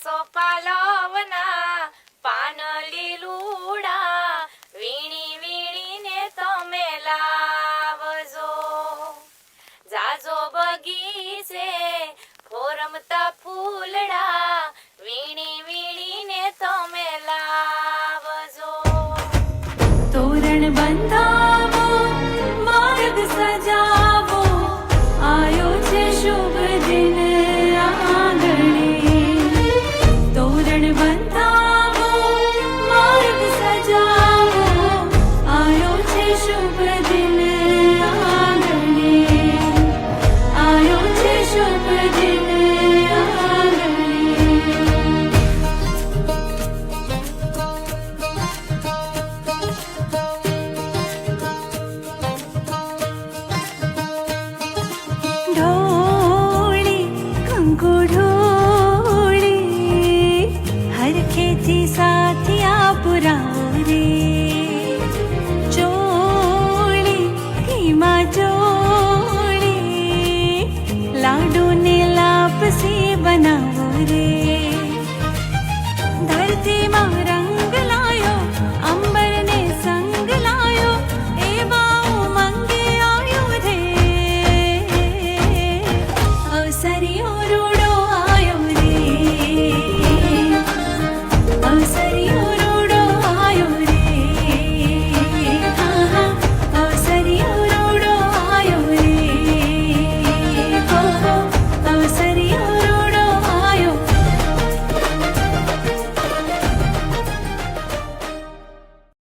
સોપાલવના પાન લીલુડા વીણી વીણીને તમે લાવજો. જાજો બગીચે ફોરમતા ફૂલડા વીણી વીણીને તમે લાવજો. તોરણ બંધાવો માર્ગ સજાવો આયો છે શુભ દિન આંગણે. તોરણ બંધાવો માર્ગ સજાવો આયો છે શુભ દિન આંગણે. આયો છે શુભ દિન આંગણે. ढोली कंकु ढोली हरखेથી સાથિયા પુરારે. ચોળી ઘીમાં ચોળી લાડુ ને લાપસી બનાવો રે.